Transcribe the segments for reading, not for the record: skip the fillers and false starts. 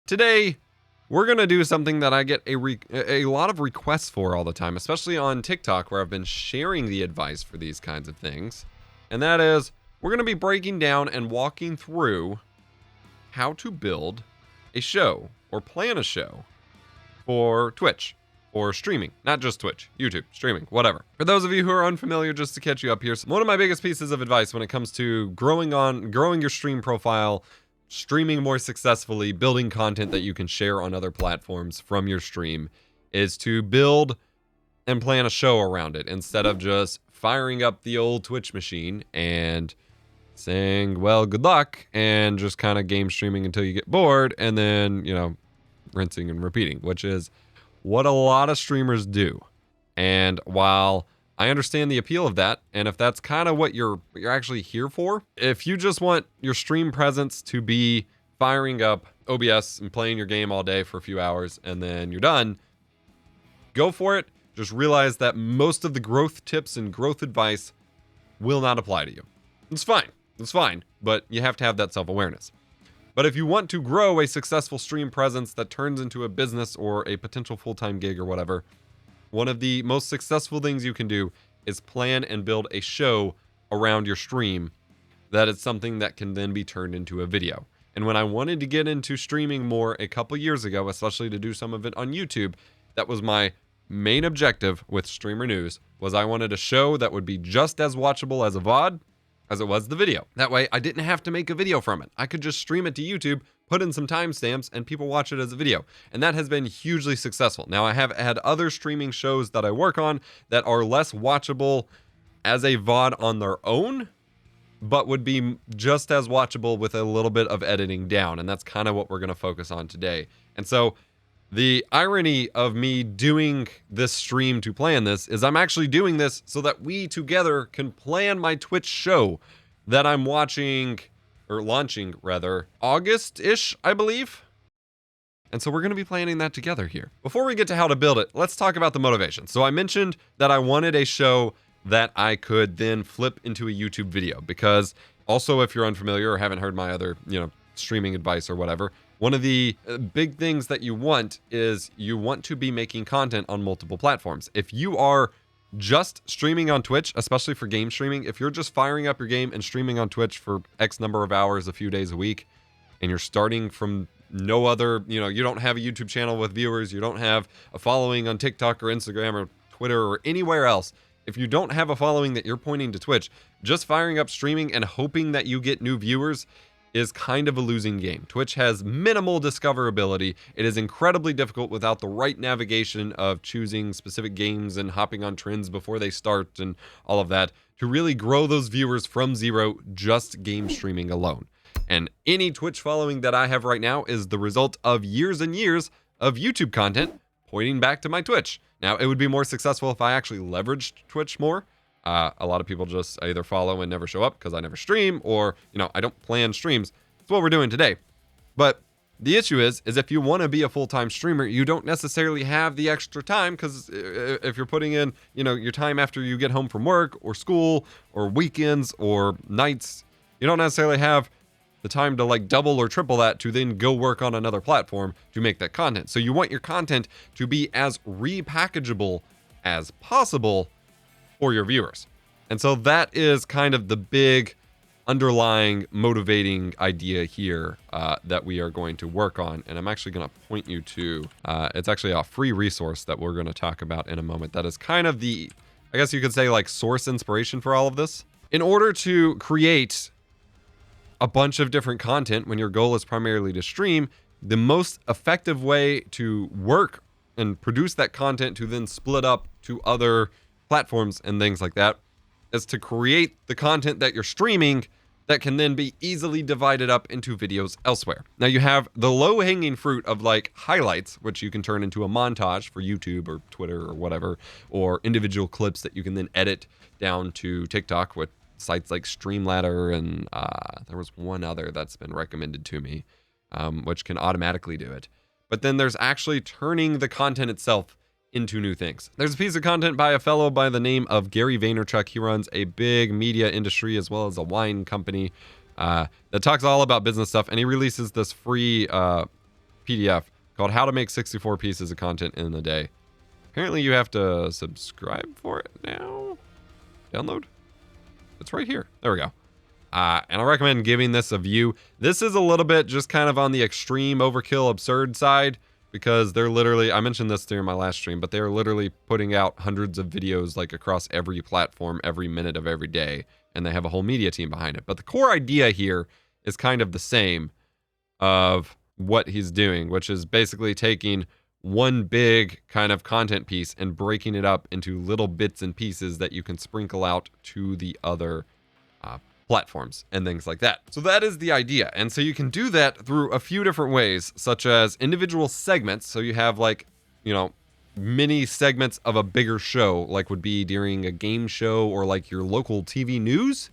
Today, we're going to do something that I get a lot of requests for all the time, especially on TikTok, where I've been sharing the advice for these kinds of things. And that is, we're going to be breaking down and walking through how to build a show or plan a show for Twitch or streaming. Not just Twitch, YouTube, streaming, whatever. For those of you who are unfamiliar, just to catch you up here, one of my biggest pieces of advice when it comes to growing your stream profile, streaming more successfully, building content that you can share on other platforms from your stream, is to build and plan a show around it instead of just firing up the old Twitch machine and saying, well, good luck, and just kind of game streaming until you get bored, and then, rinsing and repeating, which is what a lot of streamers do. And while I understand the appeal of that, and if that's kind of what you're actually here for, if you just want your stream presence to be firing up OBS and playing your game all day for a few hours and then you're done, go for it. Just realize that most of the growth tips and growth advice will not apply to you. It's fine, but you have to have that self-awareness. But if you want to grow a successful stream presence that turns into a business or a potential full-time gig or whatever, one of the most successful things you can do is plan and build a show around your stream that is something that can then be turned into a video. And when I wanted to get into streaming more a couple years ago, especially to do some of it on YouTube, that was my main objective with Streamer News, was I wanted a show that would be just as watchable as a VOD as it was the video. That way, I didn't have to make a video from it. I could just stream it to YouTube, put in some timestamps, and people watch it as a video. And that has been hugely successful. Now, I have had other streaming shows that I work on that are less watchable as a VOD on their own, but would be just as watchable with a little bit of editing down. And that's kind of what we're going to focus on today. And so the irony of me doing this stream to plan this is I'm actually doing this so that we together can plan my Twitch show that I'm launching August-ish, I believe. And so we're going to be planning that together here. Before we get to how to build it, let's talk about the motivation. So I mentioned that I wanted a show that I could then flip into a YouTube video, because also, if you're unfamiliar or haven't heard my other, streaming advice or whatever, one of the big things that you want is you want to be making content on multiple platforms. If you are just streaming on Twitch, especially for game streaming, if you're just firing up your game and streaming on Twitch for X number of hours, a few days a week, and you're starting from no other, you don't have a YouTube channel with viewers, you don't have a following on TikTok or Instagram or Twitter or anywhere else, if you don't have a following that you're pointing to Twitch, just firing up streaming and hoping that you get new viewers is kind of a losing game. Twitch has minimal discoverability. It is incredibly difficult without the right navigation of choosing specific games and hopping on trends before they start and all of that to really grow those viewers from zero, just game streaming alone. And any Twitch following that I have right now is the result of years and years of YouTube content pointing back to my Twitch. Now, it would be more successful if I actually leveraged Twitch more. A lot of people just either follow and never show up because I never stream, or, I don't plan streams. That's what we're doing today. But the issue is if you want to be a full-time streamer, you don't necessarily have the extra time, because if you're putting in, your time after you get home from work or school or weekends or nights, you don't necessarily have the time to double or triple that to then go work on another platform to make that content. So you want your content to be as repackageable as possible for your viewers. And so that is kind of the big underlying motivating idea here that we are going to work on. And I'm actually going to point you to, it's actually a free resource that we're going to talk about in a moment. That is kind of the, I guess you could say, source inspiration for all of this. In order to create a bunch of different content when your goal is primarily to stream, the most effective way to work and produce that content to then split up to other platforms and things like that is to create the content that you're streaming that can then be easily divided up into videos elsewhere. Now, you have the low-hanging fruit of highlights, which you can turn into a montage for YouTube or Twitter or whatever, or individual clips that you can then edit down to TikTok with sites like Streamladder, and there was one other that's been recommended to me, which can automatically do it. But then there's actually turning the content itself into new things. There's a piece of content by a fellow by the name of Gary Vaynerchuk. He runs a big media industry as well as a wine company that talks all about business stuff, and he releases this free PDF called How to Make 64 Pieces of Content in a Day. Apparently you have to subscribe for it now. Download. It's right here. There we go. And I recommend giving this a view. This is a little bit just kind of on the extreme overkill absurd side, because they're literally, I mentioned this during my last stream, but they're literally putting out hundreds of videos like across every platform every minute of every day, and they have a whole media team behind it. But the core idea here is kind of the same of what he's doing, which is basically taking one big kind of content piece and breaking it up into little bits and pieces that you can sprinkle out to the other platforms and things like that. So that is the idea. And so you can do that through a few different ways, such as individual segments. So you have like, you know, mini segments of a bigger show, like would be during a game show or like your local TV news.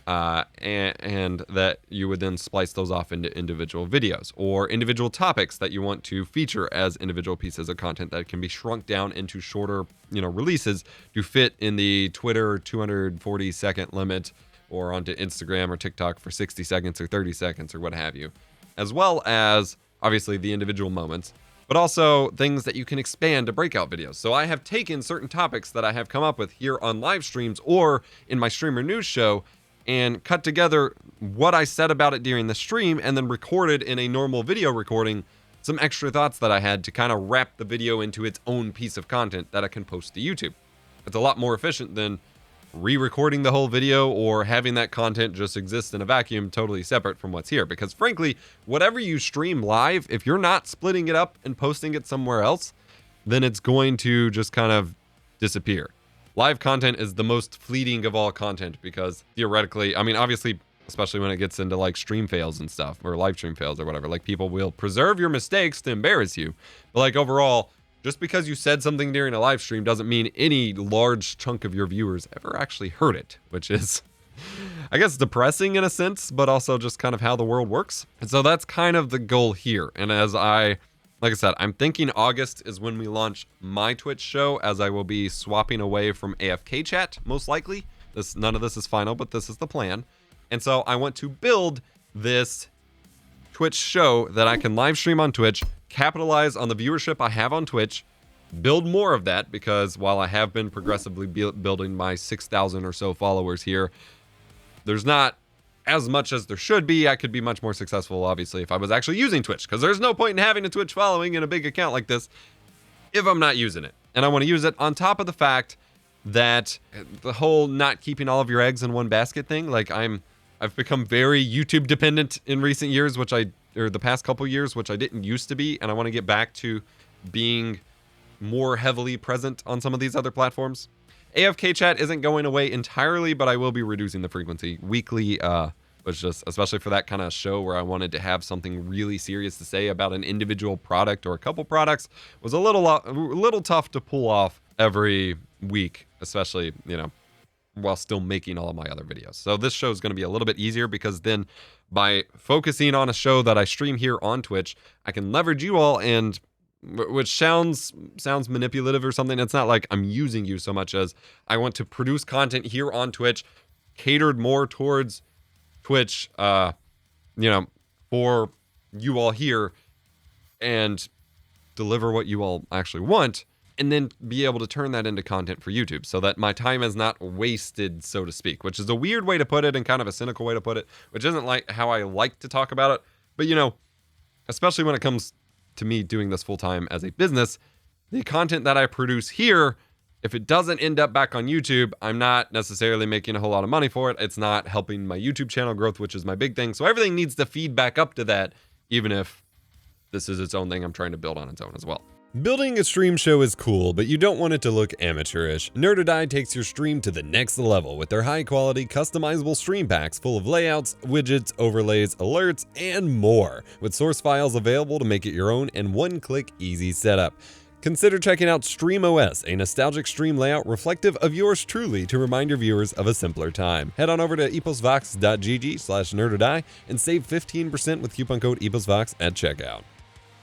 And that you would then splice those off into individual videos or individual topics that you want to feature as individual pieces of content that can be shrunk down into shorter, you know, releases to fit in the Twitter 240-second limit, or onto Instagram or TikTok for 60 seconds or 30 seconds or what have you, as well as obviously the individual moments, but also things that you can expand to breakout videos. So I have taken certain topics that I have come up with here on live streams or in my streamer news show and cut together what I said about it during the stream and then recorded in a normal video recording some extra thoughts that I had to kind of wrap the video into its own piece of content that I can post to YouTube. It's a lot more efficient than re-recording the whole video or having that content just exist in a vacuum totally separate from what's here. Because frankly, whatever you stream live, if you're not splitting it up and posting it somewhere else, then it's going to just kind of disappear. Live content is the most fleeting of all content because theoretically, I mean, obviously, especially when it gets into like stream fails and stuff or live stream fails or whatever, like people will preserve your mistakes to embarrass you. But like overall, just because you said something during a live stream doesn't mean any large chunk of your viewers ever actually heard it, which is, I guess, depressing in a sense, but also just kind of how the world works. And so that's kind of the goal here. And as like I said, I'm thinking August is when we launch my Twitch show, as I will be swapping away from AFK chat, most likely. None of this is final, but this is the plan. And so I want to build this Twitch show that I can live stream on Twitch, capitalize on the viewership I have on Twitch, build more of that, because while I have been progressively building my 6,000 or so followers here, there's not as much as there should be. I could be much more successful, obviously, if I was actually using Twitch, because there's no point in having a Twitch following in a big account like this if I'm not using it. And I want to use it on top of the fact that the whole not keeping all of your eggs in one basket thing, like I've become very YouTube dependent in recent years, or the past couple years, which I didn't used to be, and I want to get back to being more heavily present on some of these other platforms. AFK chat isn't going away entirely, but I will be reducing the frequency. Weekly was just, especially for that kind of show where I wanted to have something really serious to say about an individual product or a couple products, was a little tough to pull off every week, especially, you know, while still making all of my other videos. So this show is going to be a little bit easier, because then by focusing on a show that I stream here on Twitch, I can leverage you all, and which sounds manipulative or something. It's not like I'm using you so much as I want to produce content here on Twitch catered more towards Twitch, you know, for you all here, and deliver what you all actually want, and then be able to turn that into content for YouTube so that my time is not wasted, so to speak, which is a weird way to put it and kind of a cynical way to put it, which isn't like how I like to talk about it. But, you know, especially when it comes to me doing this full time as a business, the content that I produce here, if it doesn't end up back on YouTube, I'm not necessarily making a whole lot of money for it. It's not helping my YouTube channel growth, which is my big thing. So everything needs to feed back up to that, even if this is its own thing I'm trying to build on its own as well. Building a stream show is cool, but you don't want it to look amateurish. Nerd or Die takes your stream to the next level with their high-quality, customizable stream packs full of layouts, widgets, overlays, alerts, and more, with source files available to make it your own and one-click easy setup. Consider checking out StreamOS, a nostalgic stream layout reflective of yours truly to remind your viewers of a simpler time. Head on over to eposvox.gg/nerdordie and save 15% with coupon code EposVox at checkout.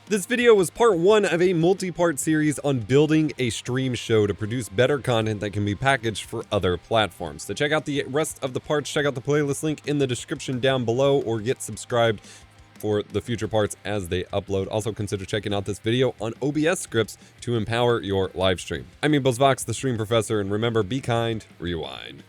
This video was part 1 of a multi-part series on building a stream show to produce better content that can be packaged for other platforms. To check out the rest of the parts, check out the playlist link in the description down below, or get subscribed for the future parts as they upload. Also consider checking out this video on OBS scripts to empower your live stream. I'm EposVox, the stream professor, and remember, be kind, rewind.